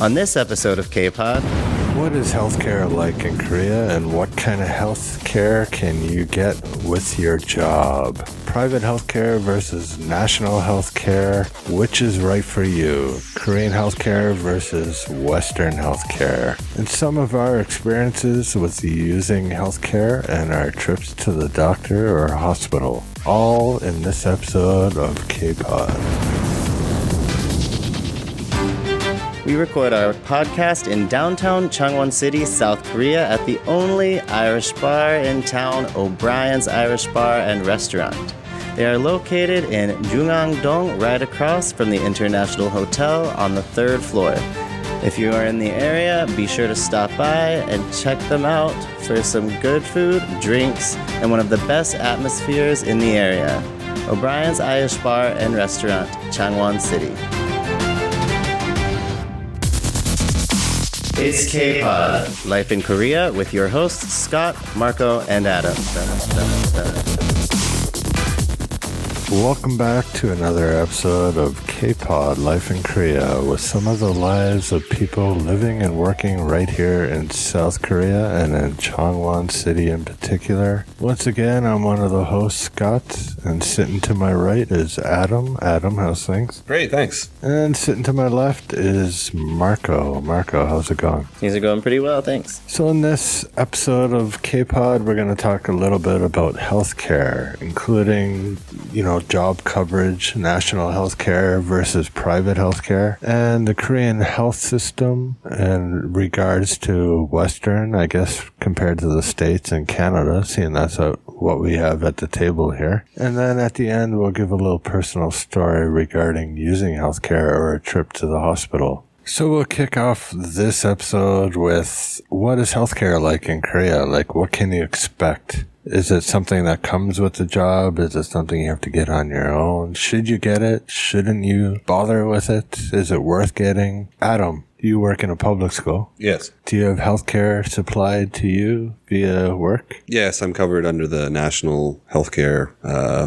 On this episode of K-Pod, what is healthcare like in Korea, and what kind of healthcare can you get with your job? Private healthcare versus national healthcare. Which is right for you? Korean healthcare versus Western healthcare. And some of our experiences with using healthcare and our trips to the doctor or hospital. All in this episode of K-Pod. We record our podcast in downtown Changwon City, South Korea at the only Irish bar in town, O'Brien's Irish Bar and Restaurant. They are located in Jungang-dong, right across from the International Hotel on the 3rd floor. If you are in the area, be sure to stop by and check them out for some good food, drinks, and one of the best atmospheres in the area. O'Brien's Irish Bar and Restaurant, Changwon City. It's K-Pod, Life in Korea, with your hosts, Scott, Marco, and Adam. Welcome back to another episode of K-Pod, Life in Korea, with some of the lives of people living and working right here in South Korea and in Changwon City in particular. Once again, I'm one of the hosts, Scott, and sitting to my right is Adam. Adam, how's things? Great, thanks. And sitting to my left is Marco. Marco, how's it going? Things are going pretty well, thanks. So in this episode of K-Pod, we're going to talk a little bit about healthcare, including, job coverage, national healthcare versus private healthcare, and the Korean health system in regards to Western, I guess, compared to the States and Canada, seeing that's what we have at the table here. And then at the end, we'll give a little personal story regarding using healthcare or a trip to the hospital. So we'll kick off this episode with, what is healthcare like in Korea? Like, what can you expect? Is it something that comes with the job? Is it something you have to get on your own? Should you get it? Shouldn't you bother with it? Is it worth getting? Adam, you work in a public school. Yes. Do you have healthcare supplied to you via work? Yes, I'm covered under the National Healthcare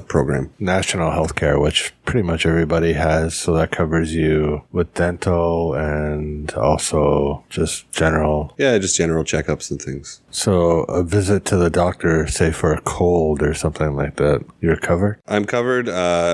program. National Healthcare, which pretty much everybody has. So that covers you with dental and also just general. Yeah, just general checkups and things. So a visit to the doctor, say for a cold or something like that, you're covered? I'm covered.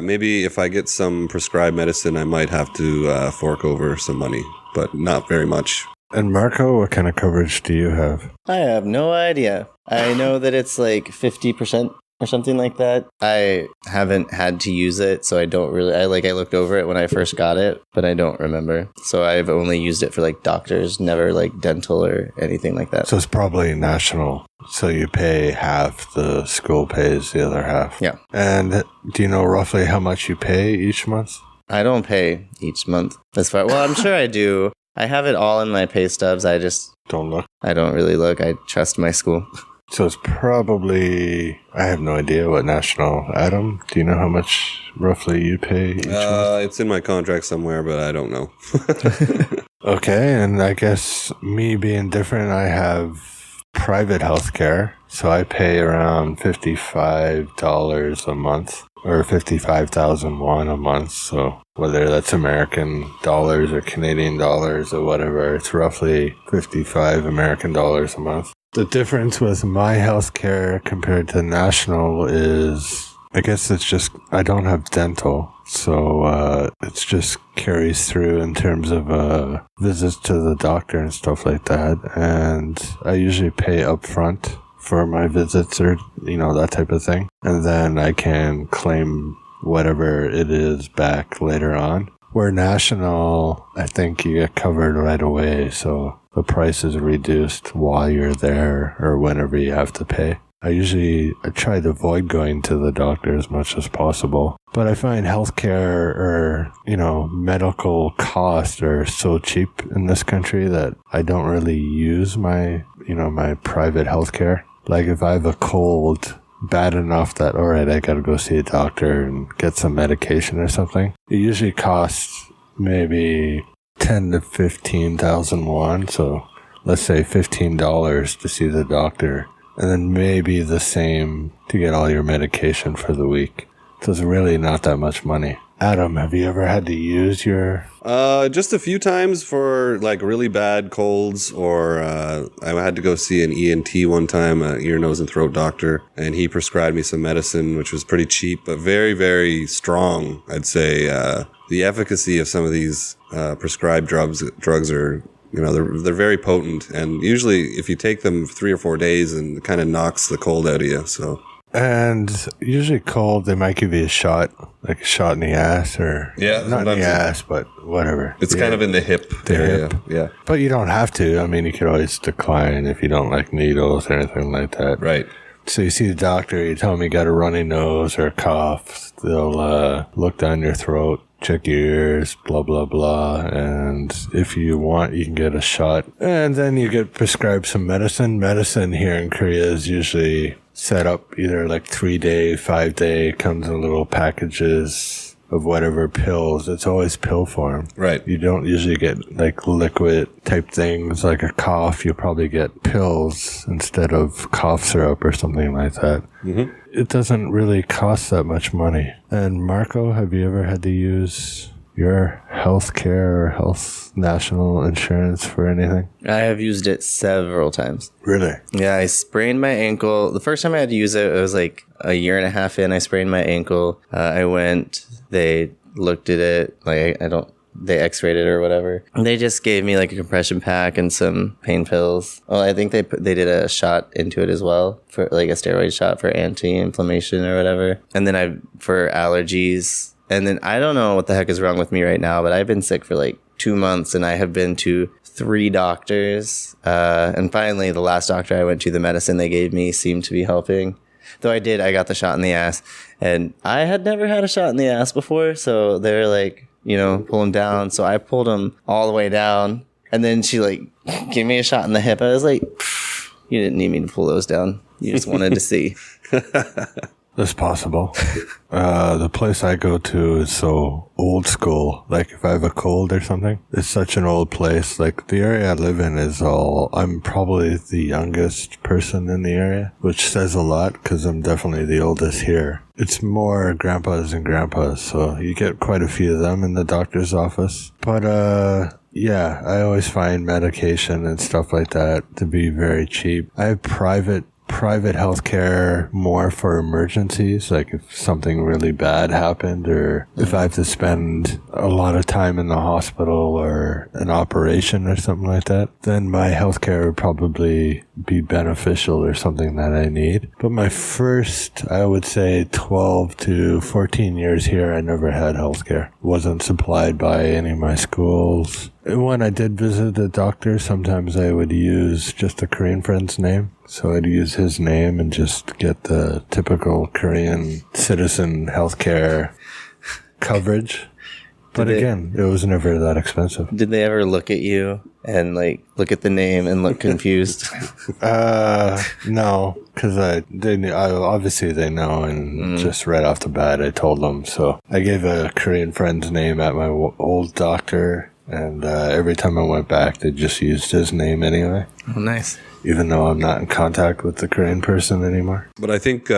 Maybe if I get some prescribed medicine, I might have to fork over some money, but not very much. And Marco, what kind of coverage do you have? I have no idea. I know that it's like 50% or something like that. I haven't had to use it, so I don't really... I looked over it when I first got it, but I don't remember. So I've only used it for like doctors, never like dental or anything like that. So it's probably national. So you pay half, the school pays the other half. Yeah. And do you know roughly how much you pay each month? I don't pay each month. Well, I'm sure I do. I have it all in my pay stubs. I just... Don't look. I don't really look. I trust my school. So it's probably... I have no idea what national... Adam, do you know how much roughly you pay each month? It's in my contract somewhere, but I don't know. Okay, and I guess me being different, I have private health care. So I pay around $55 a month. Or 55,000 won a month, so whether that's American dollars or Canadian dollars or whatever, it's roughly 55 American dollars a month. The difference with my healthcare compared to national is, I guess it's just, I don't have dental, so it's just carries through in terms of visits to the doctor and stuff like that, and I usually pay up front for my visits or, that type of thing. And then I can claim whatever it is back later on. Where national, I think you get covered right away. So the price is reduced while you're there or whenever you have to pay. I try to avoid going to the doctor as much as possible. But I find healthcare or, medical costs are so cheap in this country that I don't really use my private healthcare. Like if I have a cold bad enough that, all right, I got to go see a doctor and get some medication or something, it usually costs maybe 10 to 15,000 won. So let's say $15 to see the doctor, and then maybe the same to get all your medication for the week. So it's really not that much money. Adam, have you ever had to use your... Just a few times for like really bad colds, or I had to go see an ENT one time, an ear, nose, and throat doctor, and he prescribed me some medicine, which was pretty cheap, but very, very strong. I'd say the efficacy of some of these prescribed drugs are, they're very potent, and usually if you take them 3 or 4 days, and it kind of knocks the cold out of you. So. And usually cold, they might give you a shot, like a shot in the ass, or not in the ass, but whatever. It's kind of in the hip area. Yeah. But you don't have to. I mean, you could always decline if you don't like needles or anything like that. Right. So you see the doctor, you tell them you got a runny nose or a cough. They'll look down your throat, check your ears, blah, blah, blah. And if you want, you can get a shot. And then you get prescribed some medicine. Medicine here in Korea is usually set up either like 3-day, 5-day, comes in little packages of whatever pills. It's always pill form. Right. You don't usually get like liquid type things like a cough. You'll probably get pills instead of cough syrup or something like that. Mm-hmm. It doesn't really cost that much money. And Marco, have you ever had to use your health care or health national insurance for anything? I have used it several times. Really? Yeah, I sprained my ankle. The first time I had to use it, it was like a year and a half in. I sprained my ankle. I went, they looked at it, like they x-rayed it or whatever. They just gave me like a compression pack and some pain pills. Oh, I think they did a shot into it as well, for like a steroid shot for anti-inflammation or whatever. And then for allergies. And then I don't know what the heck is wrong with me right now, but I've been sick for like 2 months, and I have been to 3 doctors. And finally, the last doctor I went to, the medicine they gave me seemed to be helping. Though I got the shot in the ass, and I had never had a shot in the ass before. So they were like, pull him down. So I pulled him all the way down, and then she like gave me a shot in the hip. I was like, you didn't need me to pull those down. You just wanted to see. That's possible. The place I go to is so old school. Like if I have a cold or something, it's such an old place. Like the area I live in I'm probably the youngest person in the area, which says a lot because I'm definitely the oldest here. It's more grandpas and grandpas, so you get quite a few of them in the doctor's office. But yeah, I always find medication and stuff like that to be very cheap. I have private healthcare more for emergencies, like if something really bad happened, or if I have to spend a lot of time in the hospital or an operation or something like that, then my healthcare would probably be beneficial or something that I need. But my first, I would say 12 to 14 years here, I never had healthcare. Wasn't supplied by any of my schools. When I did visit the doctor, sometimes I would use just a Korean friend's name. So I'd use his name and just get the typical Korean citizen healthcare coverage. But again, it was never that expensive. Did they ever look at you and like look at the name and look confused? No, because obviously they know, and just right off the bat I told them. So I gave a Korean friend's name at my old doctor, and every time I went back, they just used his name anyway. Oh, nice. Even though I'm not in contact with the Korean person anymore. But I think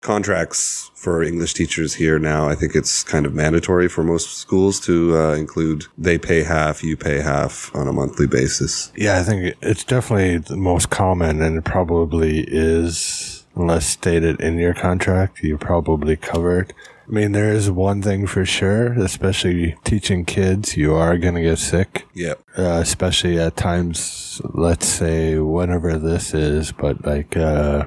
contracts for English teachers here now, I think it's kind of mandatory for most schools to include they pay half, you pay half on a monthly basis. Yeah, I think it's definitely the most common, and it probably is, unless stated in your contract, you're probably covered. I mean, there is one thing for sure, especially teaching kids, you are going to get sick. Yep. Especially at times, let's say, whenever this is, but like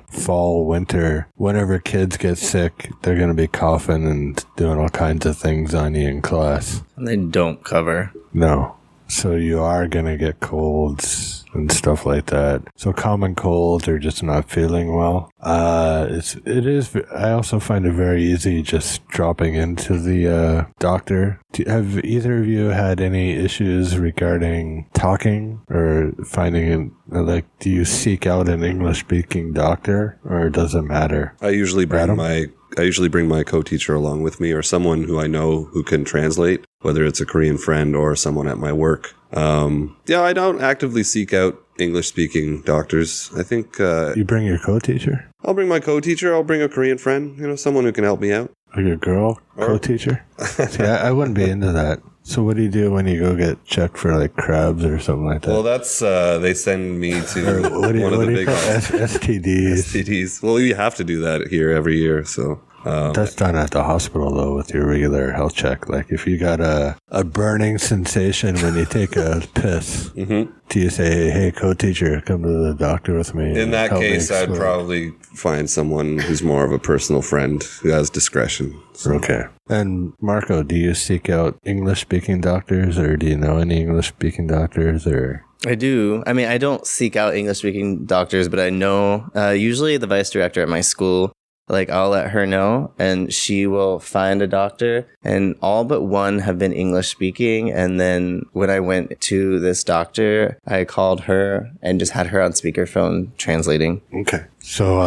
fall, winter, whenever kids get sick, they're going to be coughing and doing all kinds of things on you in class. And they don't cover. No. So you are going to get colds and stuff like that. So common colds or just not feeling well. It is. I also find it very easy just dropping into the doctor. Have either of you had any issues regarding talking or finding like, do you seek out an English-speaking doctor, or does it matter? I usually bring my co-teacher along with me, or someone who I know who can translate, whether it's a Korean friend or someone at my work. I don't actively seek out English-speaking doctors. I think... You bring your co-teacher? I'll bring my co-teacher. I'll bring a Korean friend, someone who can help me out. Like a girl co-teacher? See, I wouldn't be into that. So what do you do when you go get checked for like crabs or something like that? Well, that's they send me to what do you, one of what the do you big call STDs? STDs. Well, you have to do that here every year. So That's done at the hospital though with your regular health check. Like if you got a burning sensation when you take a piss, do you say, "Hey, co-teacher, come to the doctor with me"? in that case, I'd probably find someone who's more of a personal friend who has discretion. So. Okay. And Marco, do you seek out English-speaking doctors, or do you know any English-speaking doctors, or? I do. I mean, I don't seek out English-speaking doctors, but I know usually the vice director at my school, like I'll let her know and she will find a doctor, and all but one have been English speaking. And then when I went to this doctor, I called her and just had her on speakerphone translating. Okay. So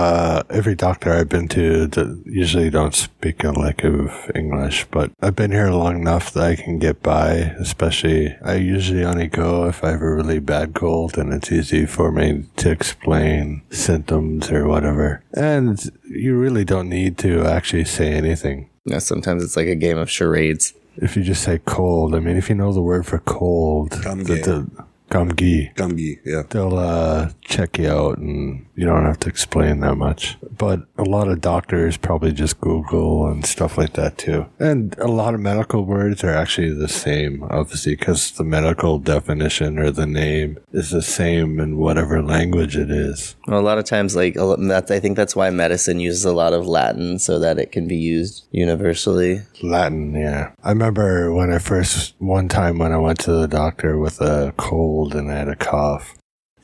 every doctor I've been to usually don't speak a lick of English, but I've been here long enough that I can get by, especially I usually only go if I have a really bad cold and it's easy for me to explain symptoms or whatever. And you really don't need to actually say anything. You know, sometimes it's like a game of charades. If you just say cold, I mean, if you know the word for cold, Gamgi, yeah. they'll check you out and you don't have to explain that much. But a lot of doctors probably just Google and stuff like that too. And a lot of medical words are actually the same, obviously, because the medical definition or the name is the same in whatever language it is. Well, a lot of times, like I think that's why medicine uses a lot of Latin so that it can be used universally. Latin, yeah. I remember one time when I went to the doctor with a cold and I had a cough.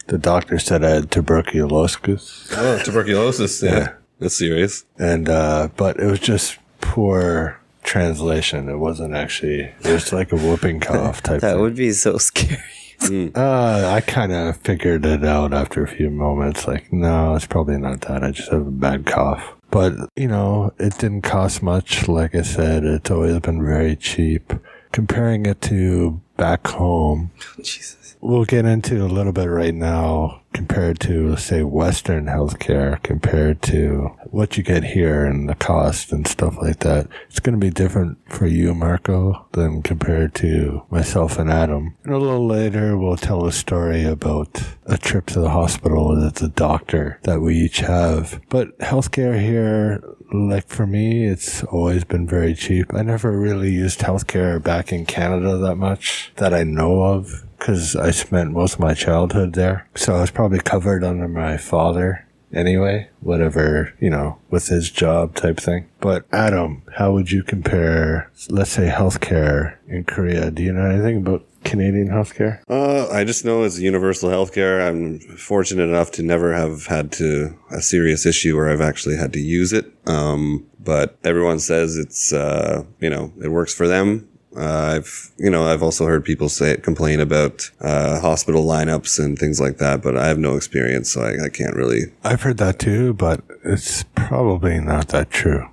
The doctor said I had tuberculosis. Oh, tuberculosis. Yeah. That's serious. And, but it was just poor translation. It wasn't actually, it was like a whooping cough type That thing. would be so scary. I kind of figured it out after a few moments. Like, no, it's probably not that. I just have a bad cough. But, you know, it didn't cost much. Like I said, it's always been very cheap. Comparing it to back home. Jesus. We'll get into a little bit right now compared to, say, Western healthcare compared to what you get here and the cost and stuff like that. It's going to be different for you, Marco, than compared to myself and Adam. And a little later, we'll tell a story about a trip to the hospital with the doctor that we each have. But healthcare here, like for me, it's always been very cheap. I never really used healthcare back in Canada that much that I know of, because I spent most of my childhood there. So I was probably covered under my father anyway, whatever, you know, with his job type thing. But Adam, how would you compare, let's say, healthcare in Korea? Do you know anything about Canadian healthcare? I just know it's universal healthcare. I'm fortunate enough to never have had a serious issue where I've actually had to use it. But everyone says it's, it works for them. I've also heard people complain about hospital lineups and things like that, but I have no experience, so I can't really. I've heard that too, but it's probably not that true.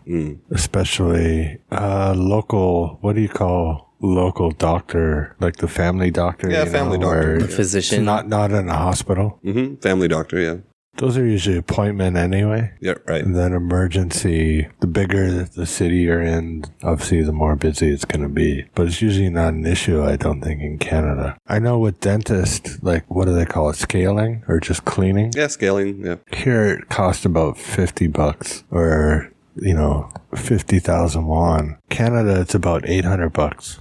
Especially local. What do you call local doctor? Like the family doctor? Yeah, family doctor. A physician. Not in a hospital. Family doctor. Yeah. Those are usually appointment anyway. Yeah, right. And then emergency, the bigger the city you're in, obviously the more busy it's going to be. But it's usually not an issue, I don't think, in Canada. I know with dentists, like, what do they call it? Scaling or just cleaning? Yeah, scaling, yeah. Here it costs about $50 or, 50,000 won. Canada, it's about $800.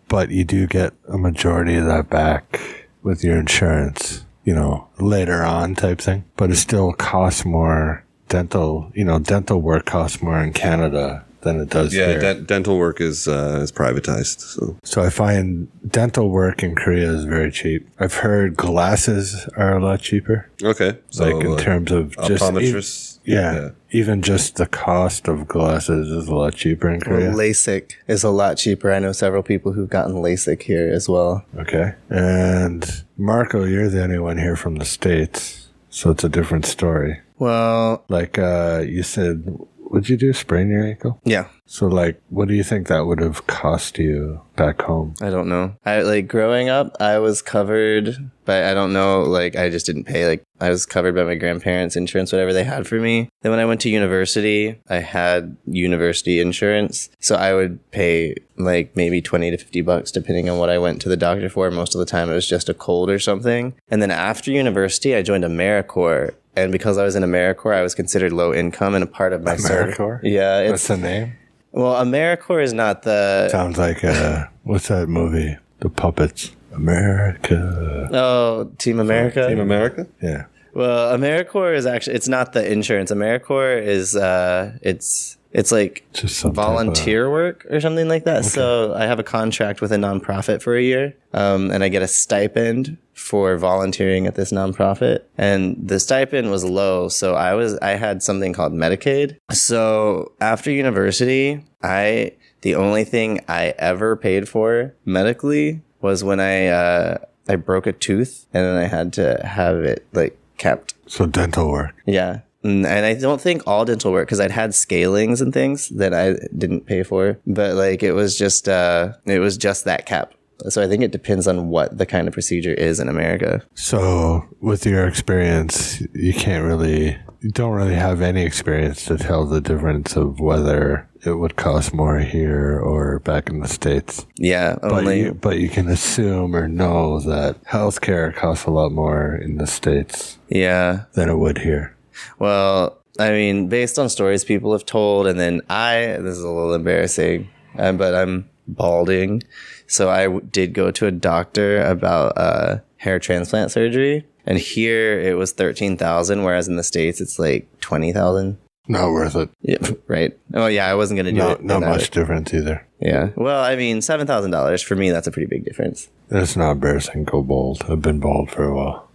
But you do get a majority of that back with your insurance. Later on type thing. But it still costs more dental work costs more in Canada than it does here. Yeah, dental work is privatized. So I find dental work in Korea is very cheap. I've heard glasses are a lot cheaper. Okay. So like in terms of just... optometrists? Even just the cost of glasses is a lot cheaper in Korea. Well, LASIK is a lot cheaper. I know several people who've gotten LASIK here as well. Okay. And Marco, you're the only one here from the States, so it's a different story. Well, Like you said, would you do sprain your ankle? Yeah. So, like, what do you think that would have cost you back home? I don't know. Growing up, I was covered, but I don't know, I just didn't pay. I was covered by my grandparents' insurance, whatever they had for me. Then when I went to university, I had university insurance. So I would pay maybe $20 to $50 depending on what I went to the doctor for. Most of the time it was just a cold or something. And then after university, I joined AmeriCorps. And because I was in AmeriCorps, I was considered low income, and a part of my AmeriCorps? Yeah. What's the name? Well, AmeriCorps is not the... Sounds like, what's that movie? The Puppets. America. Oh, Team America? Team America? Yeah. Well, AmeriCorps is actually... It's not the insurance. AmeriCorps is... It's like just some volunteer work or something like that. Okay. So I have a contract with a nonprofit for a year, and I get a stipend for volunteering at this nonprofit. And the stipend was low, so I had something called Medicaid. So after university, the only thing I ever paid for medically was when I broke a tooth, and then I had to have it kept. So dental work. Yeah. And I don't think all dental work, because I'd had scalings and things that I didn't pay for, but it was just that cap. So I think it depends on what the kind of procedure is in America. So with your experience, you don't really have any experience to tell the difference of whether it would cost more here or back in the States. Yeah, only. But you can assume or know that healthcare costs a lot more in the States. Yeah. Than it would here. Well, I mean, based on stories people have told, and then this is a little embarrassing, but I'm balding. So I did go to a doctor about hair transplant surgery. And here it was $13,000, whereas in the States it's $20,000. Not worth it. Yeah, right. Oh, yeah, I wasn't going to do it. Not much difference either. Yeah. Well, I mean, $7,000 for me, that's a pretty big difference. It's not embarrassing. Go bald. I've been bald for a while.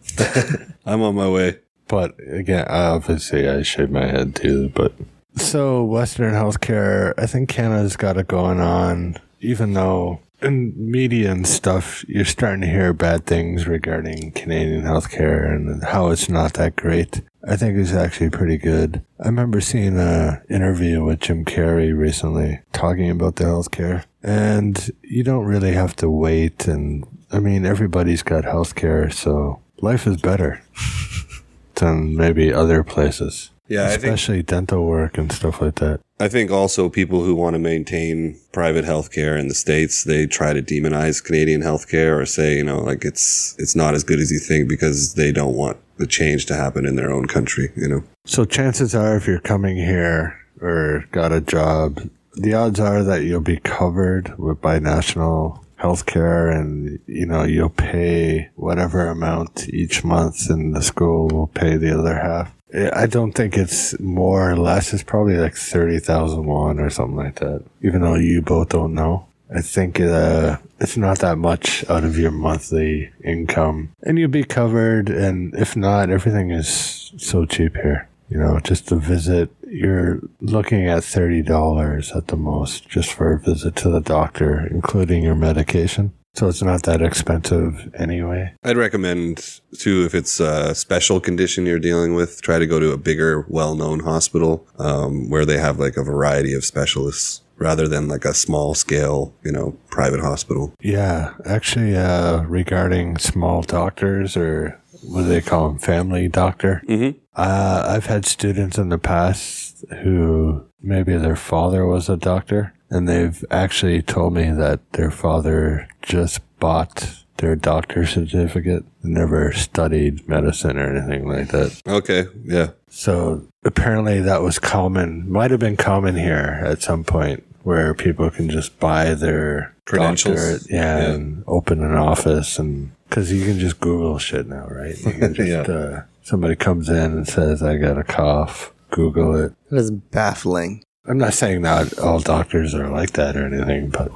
I'm on my way. But again, obviously I shaved my head too. But so Western healthcare, I think Canada's got it going on, even though in media and stuff, you're starting to hear bad things regarding Canadian healthcare and how it's not that great. I think it's actually pretty good. I remember seeing an interview with Jim Carrey recently talking about the healthcare, and you don't really have to wait. And I mean, everybody's got healthcare, so life is better than maybe other places. Yeah, especially dental work and stuff like that. I think also people who want to maintain private healthcare in the States, they try to demonize Canadian healthcare or say, it's not as good as you think because they don't want the change to happen in their own country, So chances are if you're coming here or got a job, the odds are that you'll be covered by national healthcare, and you'll pay whatever amount each month, and the school will pay the other half. I don't think it's more or less. It's probably 30,000 won or something like that, even though you both don't know. I think it's not that much out of your monthly income, and you'll be covered. And if not, everything is so cheap here. Just to visit, you're looking at $30 at the most just for a visit to the doctor, including your medication. So it's not that expensive anyway. I'd recommend, too, if it's a special condition you're dealing with, try to go to a bigger, well-known hospital where they have a variety of specialists rather than a small-scale, private hospital. Yeah, actually, regarding small doctors, or what do they call them, family doctor? Mm-hmm. I've had students in the past who maybe their father was a doctor, and they've actually told me that their father just bought their doctor's certificate and never studied medicine or anything like that. Okay, yeah. So apparently that was common, might have been common here at some point, where people can just buy their credentials, and open an office, and because you can just Google shit now, right? You can just somebody comes in and says, "I got a cough." Google it. That is baffling. I'm not saying that all doctors are like that or anything, but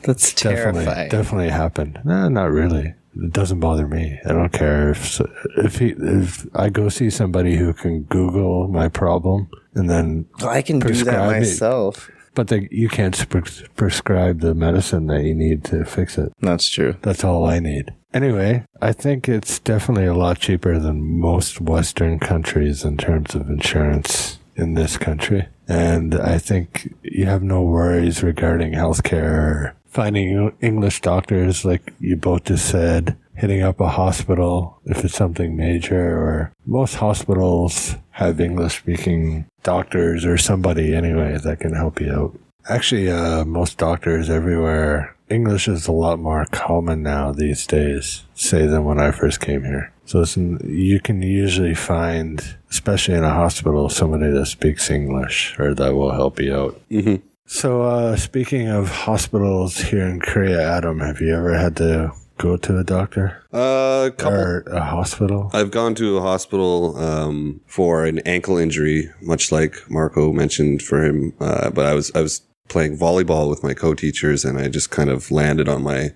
that's terrifying. Definitely happened. No, not really. It doesn't bother me. I don't care if I go see somebody who can Google my problem and then I can do that myself. But you can't prescribe the medicine that you need to fix it. That's true. That's all I need. Anyway, I think it's definitely a lot cheaper than most Western countries in terms of insurance in this country. And I think you have no worries regarding healthcare, finding English doctors, like you both just said, hitting up a hospital if it's something major, or most hospitals have English-speaking doctors or somebody anyway that can help you out. Actually, most doctors everywhere, English is a lot more common now these days, say, than when I first came here. So you can usually find, especially in a hospital, somebody that speaks English or that will help you out. Mm-hmm. So speaking of hospitals here in Korea, Adam, have you ever had to go to a doctor? Or a hospital? I've gone to a hospital for an ankle injury, much like Marco mentioned for him. But I was playing volleyball with my co-teachers, and I just kind of landed on my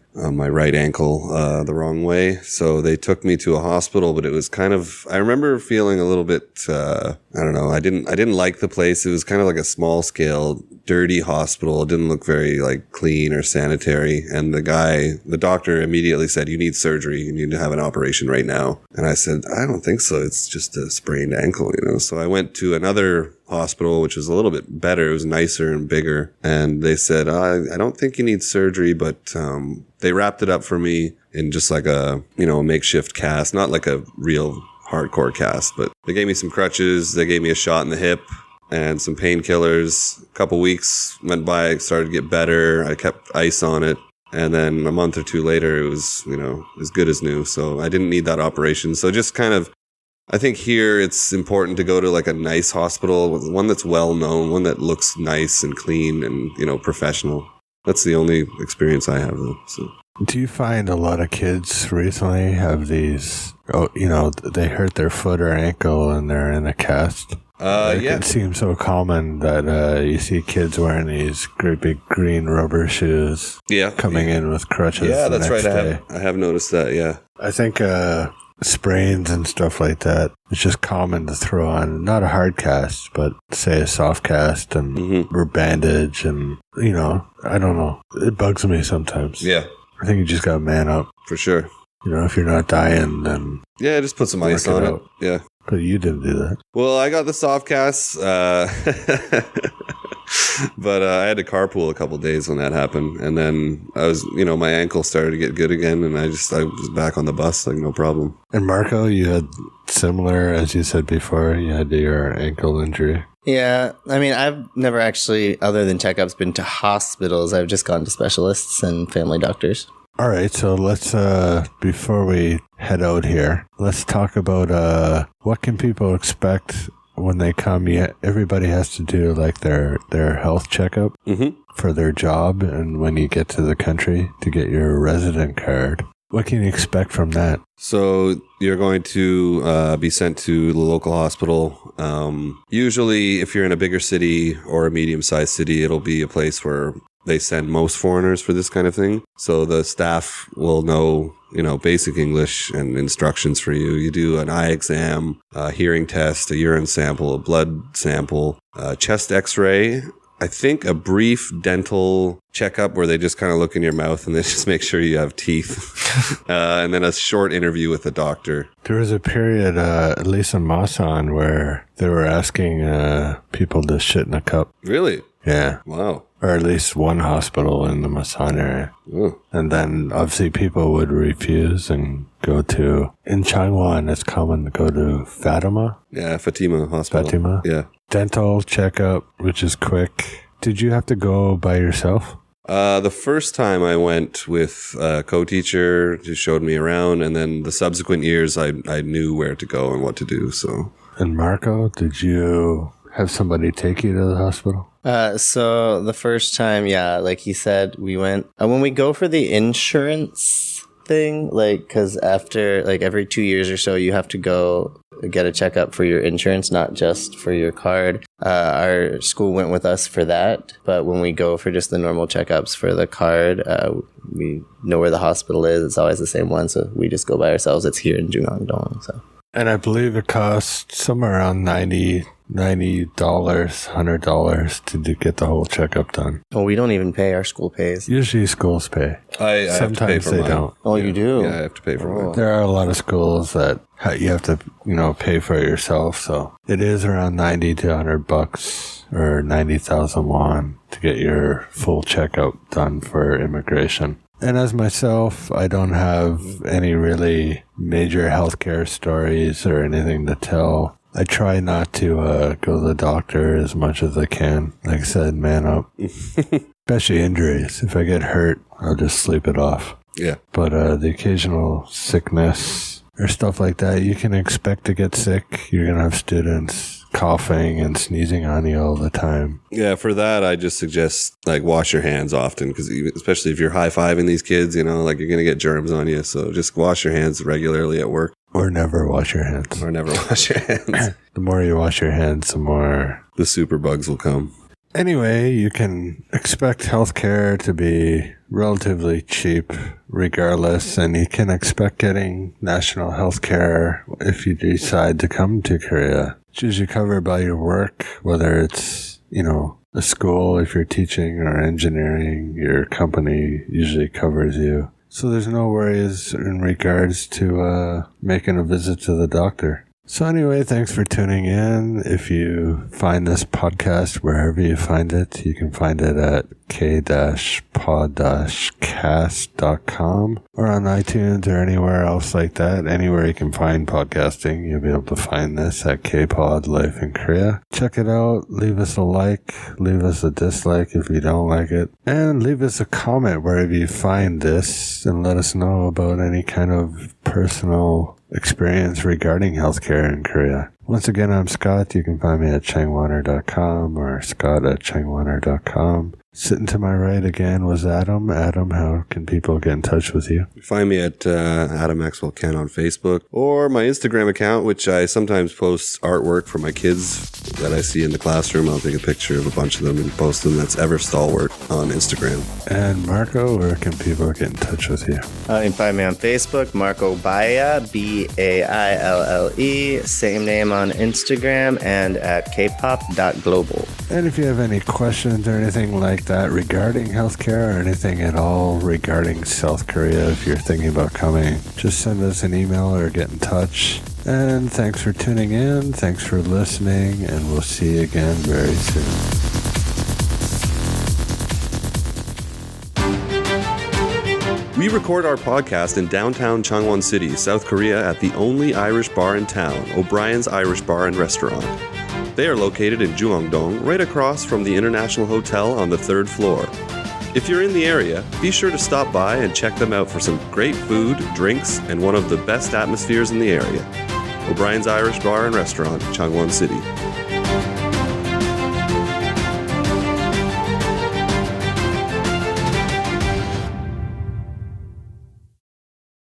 right ankle the wrong way. So they took me to a hospital, but it was kind of, I remember feeling a little bit, I don't know, I didn't like the place. It was kind of like a small scale, dirty hospital. It didn't look very like clean or sanitary. And the doctor immediately said, "You need surgery. You need to have an operation right now." And I said, "I don't think so. It's just a sprained ankle, you know." So I went to another hospital, which was a little bit better. It was nicer and bigger. And they said, I don't think you need surgery, but they wrapped it up for me in just like a makeshift cast, not like a real hardcore cast, but they gave me some crutches. They gave me a shot in the hip and some painkillers. A couple weeks went by, it started to get better. I kept ice on it. And then a month or two later, it was, as good as new. So I didn't need that operation. So just kind of, I think here it's important to go to like a nice hospital, one that's well known, one that looks nice and clean and, professional. That's the only experience I have though. So. Do you find a lot of kids recently have these, they hurt their foot or ankle and they're in a cast? Yeah. It seems so common that you see kids wearing these great big green rubber shoes. Yeah. Coming in with crutches. Yeah, the that's next right. day. I have noticed that. Yeah. I think sprains and stuff like that, it's just common to throw on not a hard cast, but say a soft cast and or bandage, and I don't know. It bugs me sometimes. Yeah. I think you just gotta man up. For sure. If you're not dying, then yeah, just put some ice on it. Yeah. But you didn't do that. Well, I got the soft cast, but I had to carpool a couple of days when that happened, and then I was, my ankle started to get good again, and I was back on the bus, like no problem. And Marco, you had similar, as you said before, you had your ankle injury. Yeah, I mean, I've never actually, other than checkups, been to hospitals. I've just gone to specialists and family doctors. All right, so let's, before we head out here, let's talk about what can people expect when they come. Everybody has to do like their health checkup for their job, and when you get to the country to get your resident card. What can you expect from that? So you're going to be sent to the local hospital. Usually, if you're in a bigger city or a medium-sized city, it'll be a place where they send most foreigners for this kind of thing. So the staff will know, basic English and instructions for you. You do an eye exam, a hearing test, a urine sample, a blood sample, a chest x-ray, I think a brief dental checkup where they just kind of look in your mouth and they just make sure you have teeth. And then a short interview with the doctor. There was a period, at least in Masan, where they were asking people to shit in a cup. Really? Yeah. Wow. Or at least one hospital in the Masan area. Ooh. And then obviously people would refuse and go to, in Changwon, it's common to go to Fatima. Yeah, Fatima Hospital. Fatima? Yeah. Dental checkup, which is quick. Did you have to go by yourself? The first time I went with a co-teacher who showed me around, and then the subsequent years I knew where to go and what to do. So. And Marco, did you have somebody take you to the hospital? So the first time, yeah, like he said, we went, when we go for the insurance thing, like, because after, like, every 2 years or so, you have to go get a checkup for your insurance, not just for your card. Our school went with us for that, but when we go for just the normal checkups for the card, we know where the hospital is. It's always the same one, so we just go by ourselves. It's here in Jungang-dong, so. And I believe it costs somewhere around 90 $90, $100 to get the whole checkup done. Oh, we don't even pay. Our school pays. Usually schools pay. I have to pay Sometimes for they mine. don't. Oh, you do? Yeah, I have to pay for mine. There are a lot of schools that you have to, pay for it yourself. So it is around 90 to $100 or 90,000 won to get your full checkup done for immigration. And as myself, I don't have any really major healthcare stories or anything to tell. I try not to go to the doctor as much as I can. Like I said, man up. Especially injuries. If I get hurt, I'll just sleep it off. Yeah. But the occasional sickness or stuff like that, you can expect to get sick. You're going to have students coughing and sneezing on you all the time. Yeah, for that, I just suggest wash your hands often, because especially if you're high-fiving these kids, you're going to get germs on you. So just wash your hands regularly at work. Or never wash your hands. Or never wash your hands. The more you wash your hands, the more The super bugs will come. Anyway, you can expect healthcare to be relatively cheap regardless, and you can expect getting national healthcare if you decide to come to Korea. It's usually covered by your work, whether it's, a school, if you're teaching or engineering, your company usually covers you. So there's no worries in regards to making a visit to the doctor. So anyway, thanks for tuning in. If you find this podcast wherever you find it, you can find it at k-pod-cast.com or on iTunes or anywhere else like that. Anywhere you can find podcasting, you'll be able to find this at K-Pod Life in Korea. Check it out. Leave us a like. Leave us a dislike if you don't like it. And leave us a comment wherever you find this and let us know about any kind of personal experience regarding healthcare in Korea. Once again, I'm Scott. You can find me at changwoner.com or scott@changwoner.com. Sitting to my right again was Adam. Adam, how can people get in touch with you? Find me at Adam Maxwell Ken on Facebook, or my Instagram account, which I sometimes post artwork for my kids that I see in the classroom. I'll take a picture of a bunch of them and post them. That's Ever Stalwart on Instagram. And Marco, where can people get in touch with you? You can find me on Facebook, Marco Baille, Baille, same name on Instagram, and at kpop.global. And if you have any questions or anything like that regarding healthcare or anything at all regarding South Korea, if you're thinking about coming, just send us an email or get in touch. And thanks for tuning in. Thanks for listening, and we'll see you again very soon. We record our podcast in downtown Changwon City, South Korea, at the only Irish bar in town, O'Brien's Irish Bar and Restaurant. They are located in Juangdong, right across from the International Hotel on the 3rd floor. If you're in the area, be sure to stop by and check them out for some great food, drinks, and one of the best atmospheres in the area. O'Brien's Irish Bar and Restaurant, Changwon City.